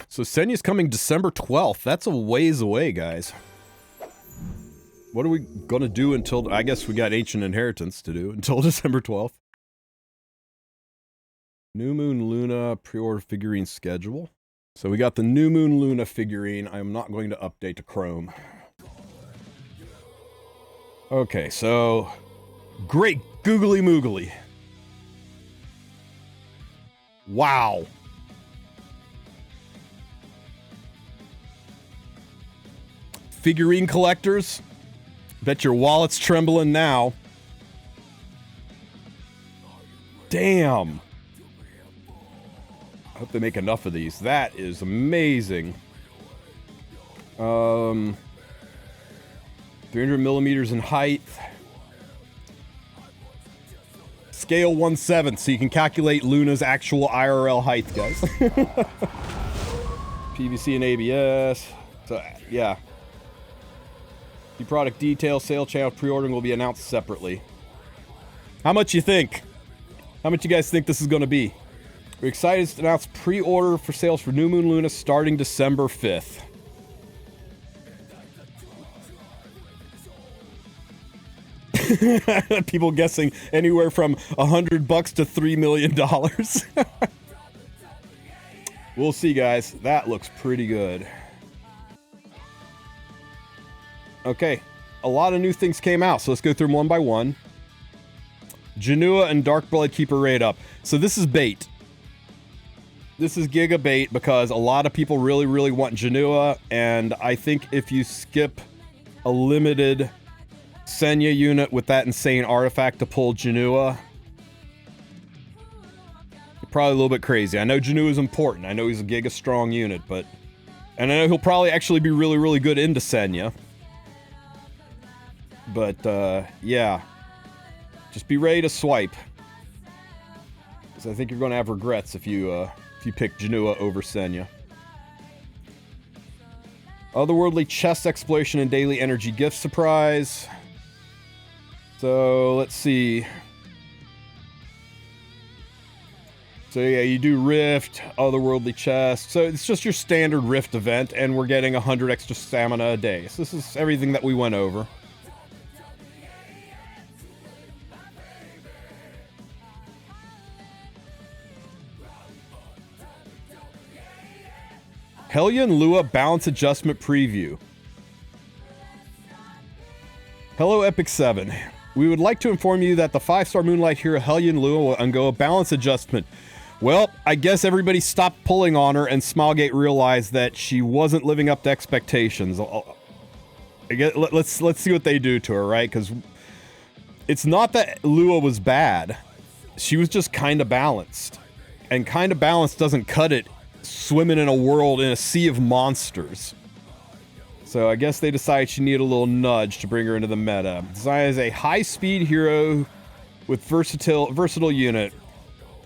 So Senya's coming December 12th. That's a ways away, guys. What are we going to do until... I guess we got Ancient Inheritance to do until December 12th. New Moon Luna pre-order figurine schedule. So we got the New Moon Luna figurine. I'm not going to update to Chrome. Okay, so... Great googly moogly. Wow. Figurine collectors, bet your wallet's trembling now. Damn. I hope they make enough of these. That is amazing. 300 millimeters in height. Scale 1/7, so you can calculate Luna's actual IRL height, guys. PVC and ABS. So, yeah. The product details, sale channel, pre-ordering will be announced separately. How much you think? How much you guys think this is going to be? We're excited to announce pre-order for sales for New Moon Luna starting December 5th. People guessing anywhere from $100 to $3 million. We'll see, guys. That looks pretty good. Okay, a lot of new things came out, so let's go through them one by one. Jenua and Darkblood keep a rate up. So this is bait. This is Giga bait because a lot of people really, really want Jenua, and I think if you skip a limited Senya unit with that insane artifact to pull Jenua, you're probably a little bit crazy. I know Jenua is important. I know he's a Giga strong unit, but... And I know he'll probably actually be really, really good into Senya. But, yeah. Just be ready to swipe. Because I think you're going to have regrets if you pick Jenua over Senya. Otherworldly chest exploration and daily energy gift surprise. So, let's see. So, yeah, you do Rift, Otherworldly chest. So, it's just your standard Rift event, and we're getting 100 extra stamina a day. So, this is everything that we went over. Hellion Lua Balance Adjustment Preview. Hello, Epic 7. We would like to inform you that the 5-star Moonlight hero Hellion Lua will undergo a balance adjustment. Well, I guess everybody stopped pulling on her and Smilegate realized that she wasn't living up to expectations. Let's see what they do to her, right? Because it's not that Lua was bad. She was just kind of balanced. And kind of balanced doesn't cut it swimming in a world in a sea of monsters. So I guess they decided she needed a little nudge to bring her into the meta. Designed as a high-speed hero with versatile unit.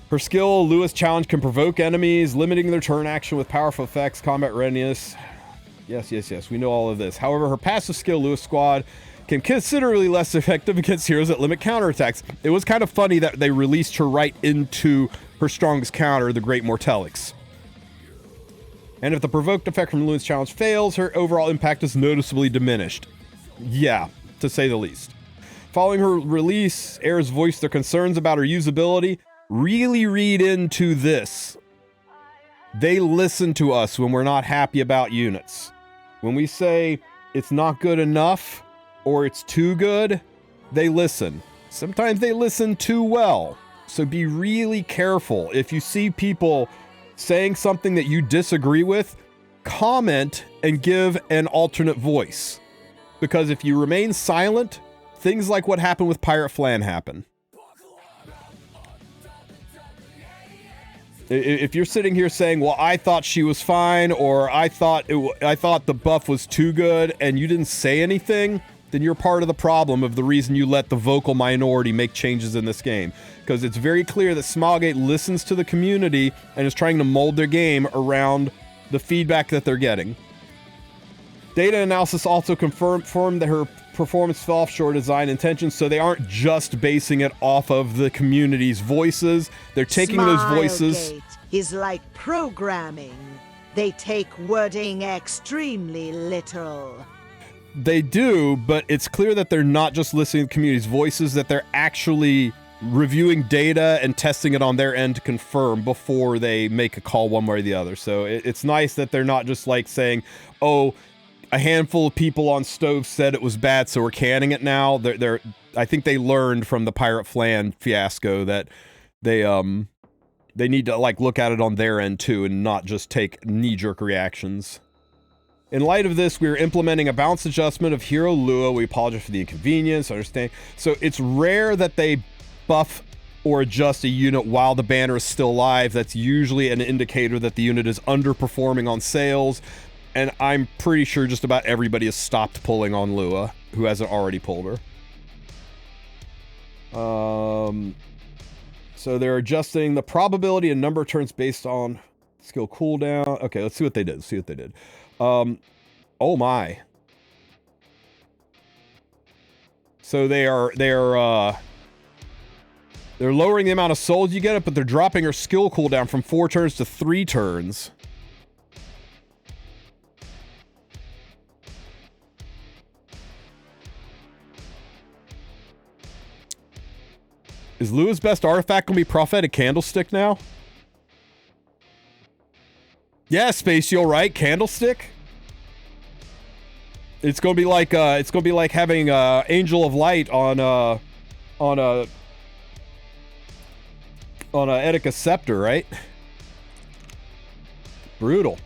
Her skill, Lua's Challenge, can provoke enemies, limiting their turn action with powerful effects, combat readiness. Yes, we know all of this. However, her passive skill, Lua's Squad, can considerably less effective against heroes that limit counterattacks. It was kind of funny that they released her right into her strongest counter, the Great Mortellix. And if the provoked effect from Luna's Challenge fails, her overall impact is noticeably diminished. Yeah, to say the least. Following her release, heirs voiced their concerns about her usability. Really read into this. They listen to us when we're not happy about units. When we say it's not good enough or it's too good, they listen. Sometimes they listen too well. So be really careful. If you see people saying something that you disagree with, comment and give an alternate voice. Because if you remain silent, things like what happened with Pirate Flan happen. If you're sitting here saying, well, I thought she was fine, or I thought the buff was too good, and you didn't say anything, then you're part of the problem of the reason you let the vocal minority make changes in this game. Because it's very clear that Smilegate listens to the community and is trying to mold their game around the feedback that they're getting. Data analysis also confirmed that her performance fell off short of design intentions, so they aren't just basing it off of the community's voices. They're taking those voices... Smilegate is like programming. They take wording extremely literal. They do, but it's clear that they're not just listening to the community's voices, that they're actually reviewing data and testing it on their end to confirm before they make a call one way or the other. So it's nice that they're not just like saying, oh, a handful of people on Stove said it was bad, so we're canning it now. I think they learned from the Pirate Flan fiasco that they They need to, like, look at it on their end, too, and not just take knee-jerk reactions. In light of this, we are implementing a balance adjustment of Hero Lua. We apologize for the inconvenience, understand. So it's rare that they buff or adjust a unit while the banner is still live. That's usually an indicator that the unit is underperforming on sales. And I'm pretty sure just about everybody has stopped pulling on Lua who hasn't already pulled her. So they're adjusting the probability and number of turns based on skill cooldown. Okay, let's see what they did. Oh my. So they're lowering the amount of souls you get it, but they're dropping her skill cooldown from 4 turns to 3 turns. Is Lua's best artifact gonna be Prophetic Candlestick now? Yeah, Spatial, right? Candlestick? It's gonna be like having Angel of Light on a Etika Scepter, right? Brutal.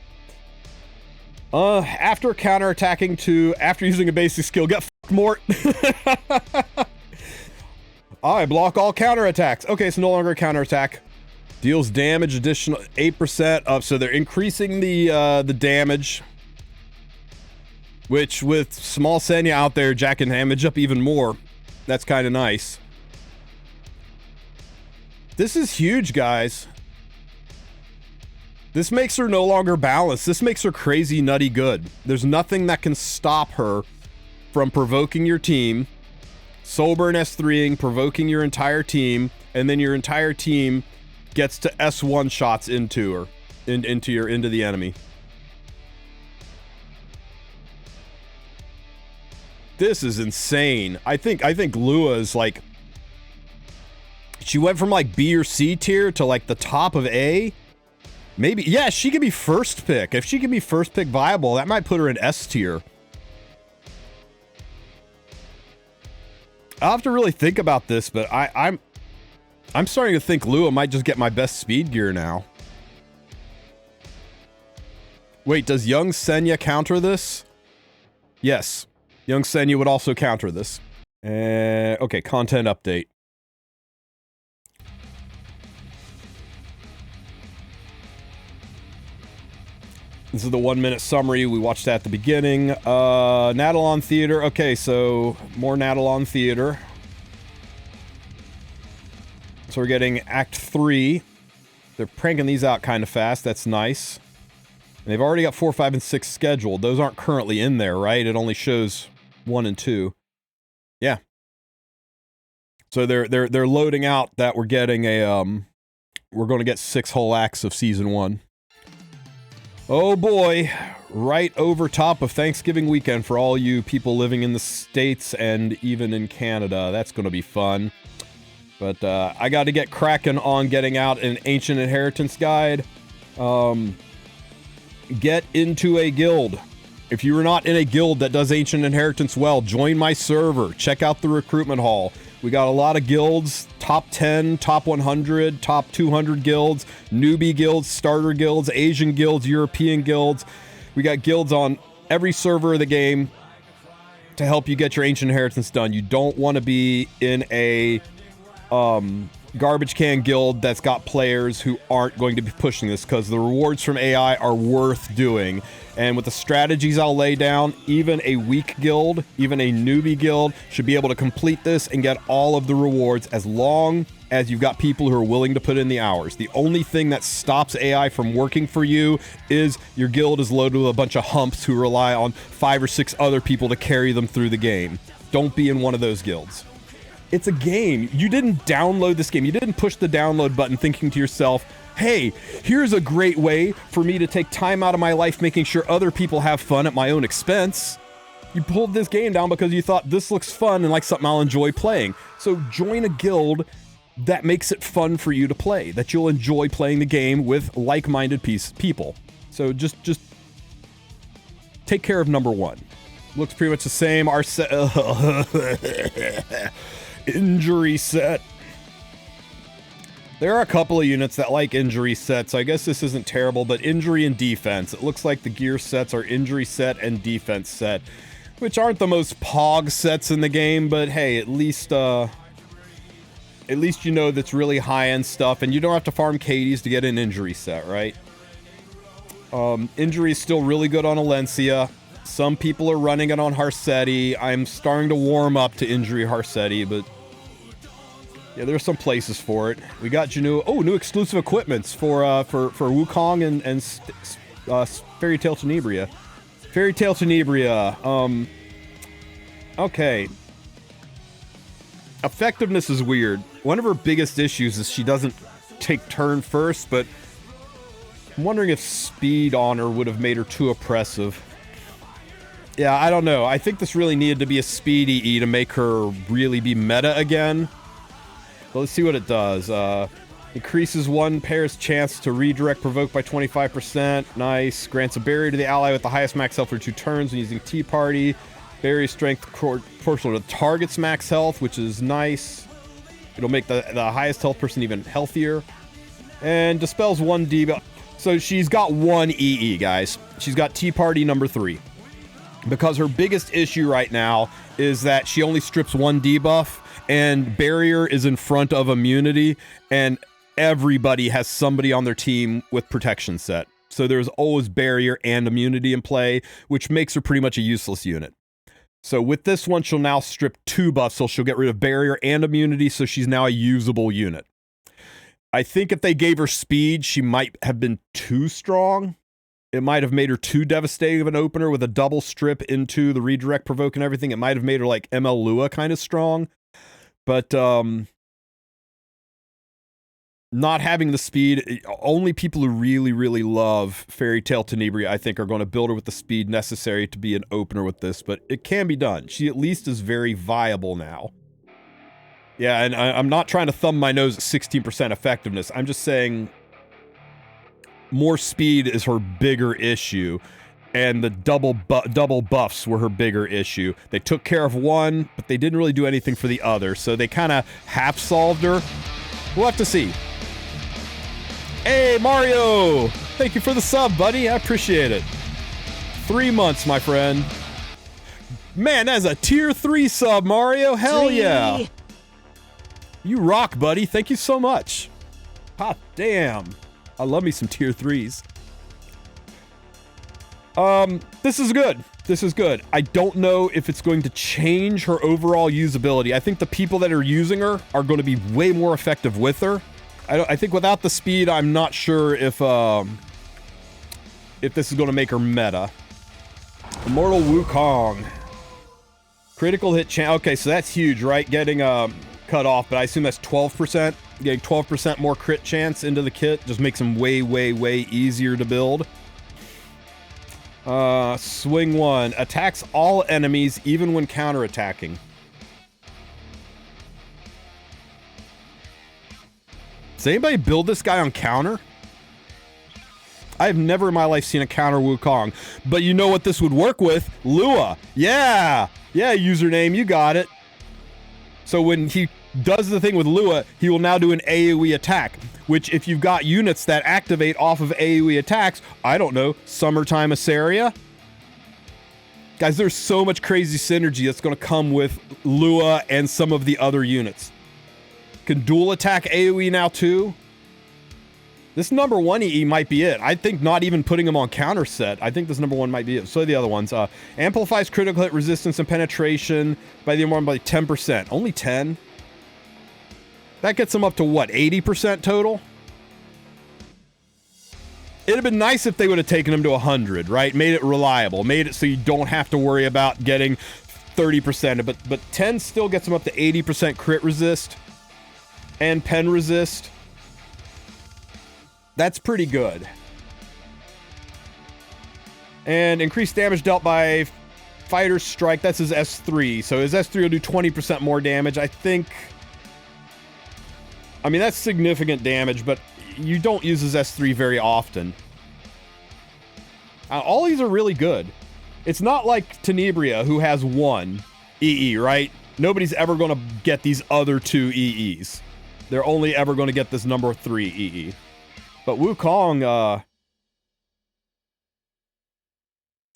After using a basic skill, get f***ed, Mort. I block all counterattacks. Okay, it's no longer a counterattack. Deals damage additional 8% up, so they're increasing the damage. Which, with small Senya out there, jacking damage up even more. That's kind of nice. This is huge, guys. This makes her no longer balanced. This makes her crazy, nutty good. There's nothing that can stop her from provoking your team, sober and S3ing, provoking your entire team, and then your entire team gets to S1 shots into her, into the enemy. This is insane. I think Lua is like, she went from like B or C tier to like the top of A. Maybe, yeah, she could be first pick. If she can be first pick viable, that might put her in S tier. I'll have to really think about this, but I'm starting to think Lua might just get my best speed gear now. Wait, does young Senya counter this? Yes. Young Senya would also counter this. Okay, content update. This is the 1-minute summary. We watched that at the beginning. Natalon Theater. Okay, so more Natalon Theater. So we're getting Act 3. They're cranking these out kind of fast. That's nice. And they've already got 4, 5, and 6 scheduled. Those aren't currently in there, right? It only shows 1 and 2. Yeah. So they're loading out that we're getting a we're going to get 6 whole acts of season 1. Oh boy, right over top of Thanksgiving weekend for all you people living in the States and even in Canada. That's going to be fun. But I got to get cracking on getting out an Ancient Inheritance guide. Get into a guild. If you are not in a guild that does Ancient Inheritance well, join my server. Check out the recruitment hall. We got a lot of guilds, top 10, top 100, top 200 guilds, newbie guilds, starter guilds, Asian guilds, European guilds. We got guilds on every server of the game to help you get your Ancient Inheritance done. You don't want to be in a garbage can guild that's got players who aren't going to be pushing this, because the rewards from AI are worth doing. And with the strategies I'll lay down, even a weak guild, even a newbie guild should be able to complete this and get all of the rewards, as long as you've got people who are willing to put in the hours. The only thing that stops AI from working for you is your guild is loaded with a bunch of humps who rely on 5 or 6 other people to carry them through the game. Don't be in one of those guilds. It's a game. You didn't download this game. You didn't push the download button thinking to yourself, hey, here's a great way for me to take time out of my life making sure other people have fun at my own expense. You pulled this game down because you thought this looks fun and like something I'll enjoy playing. So join a guild that makes it fun for you to play, that you'll enjoy playing the game with like-minded people. So just take care of number 1. Looks pretty much the same. Our set... Injury set. There are a couple of units that like injury set, so I guess this isn't terrible, but injury and defense. It looks like the gear sets are injury set and defense set, which aren't the most pog sets in the game, but hey, at least you know that's really high-end stuff, and you don't have to farm Katie's to get an injury set, right? Injury is still really good on Alencia. Some people are running it on Harsetti. I'm starting to warm up to injury Harsetti, but yeah, there's some places for it. We got Jenua. Oh, new exclusive equipments for Wukong and Fairy Tale Tenebria. Fairy Tale Tenebria. Okay. Effectiveness is weird. One of her biggest issues is she doesn't take turn first, but I'm wondering if speed on her would have made her too oppressive. Yeah, I don't know. I think this really needed to be a speedy E to make her really be meta again. But let's see what it does. Increases one pair's chance to redirect provoke by 25%. Nice. Grants a barrier to the ally with the highest max health for 2 turns when using Tea Party. Barrier strength proportional to target's max health, which is nice. It'll make the highest health person even healthier. And dispels 1 debuff. So she's got 1 EE, guys. She's got Tea Party number 3. Because her biggest issue right now is that she only strips 1 debuff, and barrier is in front of immunity, and everybody has somebody on their team with protection set. So there's always barrier and immunity in play, which makes her pretty much a useless unit. So with this one, she'll now strip 2 buffs, so she'll get rid of barrier and immunity, so she's now a usable unit. I think if they gave her speed, she might have been too strong. It might have made her too devastating of an opener with a double strip into the redirect provoke and everything. It might have made her like ML Lua kind of strong. But not having the speed, only people who really, really love Fairy Tale Tenebria, I think, are going to build her with the speed necessary to be an opener with this. But it can be done. She at least is very viable now. Yeah, and I'm not trying to thumb my nose at 16% effectiveness. I'm just saying more speed is her bigger issue, and the double buffs were her bigger issue. They took care of one, but they didn't really do anything for the other, so they kind of half-solved her. We'll have to see. Hey, Mario! Thank you for the sub, buddy. I appreciate it. 3 months, my friend. Man, that's a tier 3 sub, Mario. Hell yeah. You rock, buddy. Thank you so much. Hot damn. I love me some tier 3s. This is good. This is good. I don't know if it's going to change her overall usability. I think the people that are using her are going to be way more effective with her. I think without the speed, I'm not sure if this is going to make her meta. Immortal Wukong. Critical hit chance. Okay, so that's huge, right? Getting cut off, but I assume that's 12%. Getting 12% more crit chance into the kit just makes them way, way, way easier to build. Swing 1. Attacks all enemies, even when counterattacking. Does anybody build this guy on counter? I've never in my life seen a counter Wukong. But you know what this would work with? Lua. Yeah! Yeah, username, you got it. So when he does the thing with Lua, he will now do an AoE attack, which if you've got units that activate off of AoE attacks, I don't know, Summertime Assyria? Guys, there's so much crazy synergy that's going to come with Lua and some of the other units. Can dual attack AoE now too? This number 1 EE might be it. I think not even putting him on counter set. I think this number 1 might be it. So the other ones. Amplifies critical hit resistance and penetration by the immortal by 10%. Only 10? That gets them up to what, 80% total? It'd have been nice if they would have taken him to 100, right? Made it reliable. Made it so you don't have to worry about getting 30%. But 10 still gets them up to 80% crit resist and pen resist. That's pretty good. And increased damage dealt by Fighter's Strike. That's his S3. So his S3 will do 20% more damage. I think... I mean, that's significant damage, but you don't use his S3 very often. All these are really good. It's not like Tenebria, who has 1 EE, right? Nobody's ever going to get these other 2 EEs. They're only ever going to get this number 3 EE. But Wukong,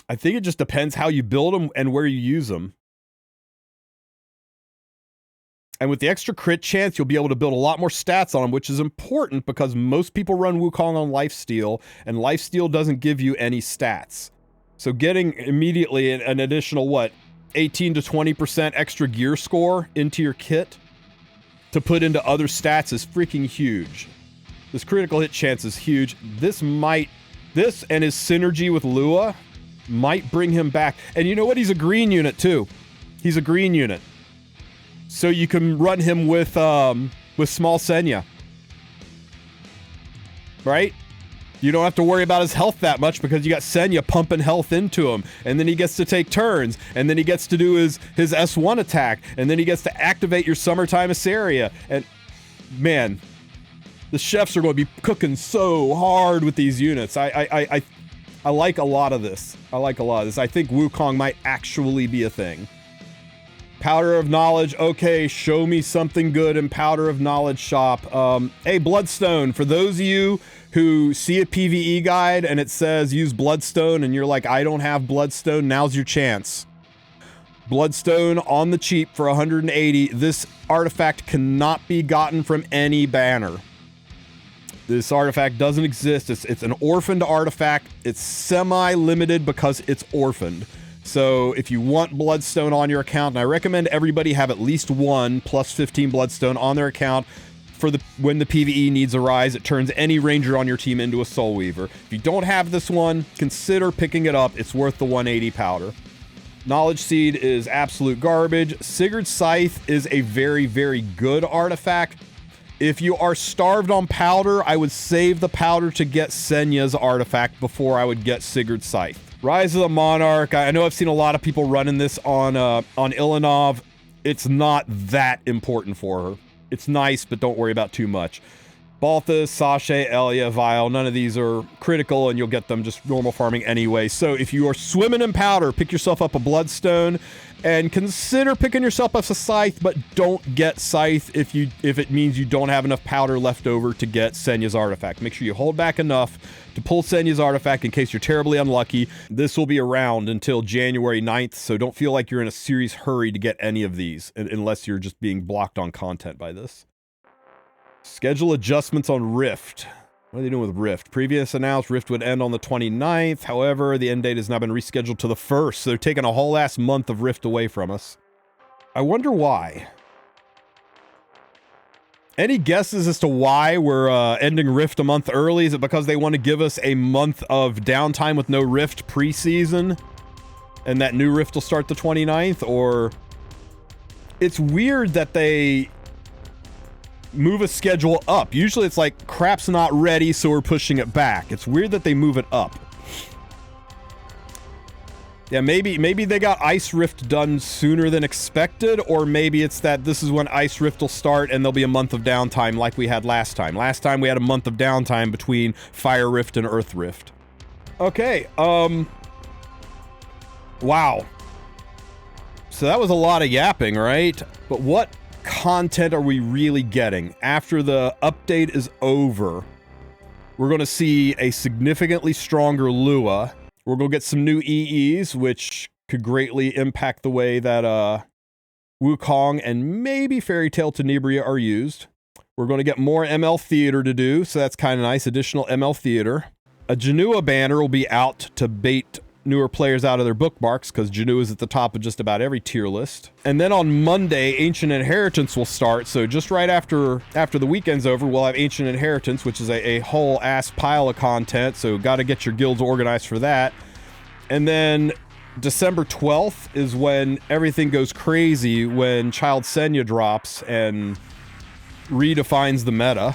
I think it just depends how you build them and where you use them. And with the extra crit chance, you'll be able to build a lot more stats on them, which is important because most people run Wukong on lifesteal, and lifesteal doesn't give you any stats. So getting immediately an additional, what, 18 to 20% extra gear score into your kit to put into other stats is freaking huge. This critical hit chance is huge. This and his synergy with Lua might bring him back. And you know what? He's a green unit too. He's a green unit. So you can run him with small Senya. Right? You don't have to worry about his health that much because you got Senya pumping health into him. And then he gets to take turns. And then he gets to do his S1 attack. And then he gets to activate your Summertime Assyria. And man, the chefs are going to be cooking so hard with these units. I like a lot of this. I think Wukong might actually be a thing. Powder of Knowledge. Okay, show me something good in Powder of Knowledge shop. Hey, Bloodstone. For those of you who see a PvE guide and it says use Bloodstone and you're like, I don't have Bloodstone, now's your chance. Bloodstone on the cheap for 180. This artifact cannot be gotten from any banner. This artifact doesn't exist. It's an orphaned artifact. It's semi-limited because it's orphaned. So if you want Bloodstone on your account, and I recommend everybody have at least one plus 15 Bloodstone on their account for when the PvE needs arise, it turns any ranger on your team into a Soul Weaver. If you don't have this one, consider picking it up. It's worth the 180 powder. Knowledge Seed is absolute garbage. Sigurd's Scythe is a very, very good artifact. If you are starved on powder, I would save the powder to get Senya's artifact before I would get Sigurd's Scythe. Rise of the Monarch. I know I've seen a lot of people running this on Ilanov. It's not that important for her. It's nice, but don't worry about too much. Balthus, Sasha, Elia, Vile, none of these are critical, and you'll get them just normal farming anyway. So if you are swimming in powder, pick yourself up a Bloodstone, and consider picking yourself up a Scythe, but don't get Scythe if it means you don't have enough powder left over to get Senya's artifact. Make sure you hold back enough to pull Senya's artifact in case you're terribly unlucky. This will be around until January 9th, so don't feel like you're in a serious hurry to get any of these, unless you're just being blocked on content by this. Schedule adjustments on Rift. What are they doing with Rift? Previous announced Rift would end on the 29th. However, the end date has now been rescheduled to the 1st, so they're taking a whole ass month of Rift away from us. I wonder why. Any guesses as to why we're ending Rift a month early? Is it because they want to give us a month of downtime with no Rift preseason? And that new Rift will start the 29th? Or... It's weird that they move a schedule up. Usually it's like, crap's not ready, so we're pushing it back. It's weird that they move it up. Yeah, maybe they got Ice Rift done sooner than expected, or maybe it's that this is when Ice Rift will start and there'll be a month of downtime like we had last time. Last time we had a month of downtime between Fire Rift and Earth Rift. Okay, wow. So that was a lot of yapping, right? But what content are we really getting? After the update is over, we're going to see a significantly stronger Lua. We're going to get some new EEs, which could greatly impact the way that Wukong and maybe Fairy Tale Tenebria are used. We're going to get more ML Theater to do, so that's kind of nice. Additional ML Theater. A Jenua banner will be out to bait newer players out of their bookmarks, because Jenua is at the top of just about every tier list. And then on Monday, Ancient Inheritance will start, so just right after the weekend's over, we'll have Ancient Inheritance, which is a whole ass pile of content, so gotta get your guilds organized for that. And then December 12th is when everything goes crazy, when Child Senya drops and redefines the meta.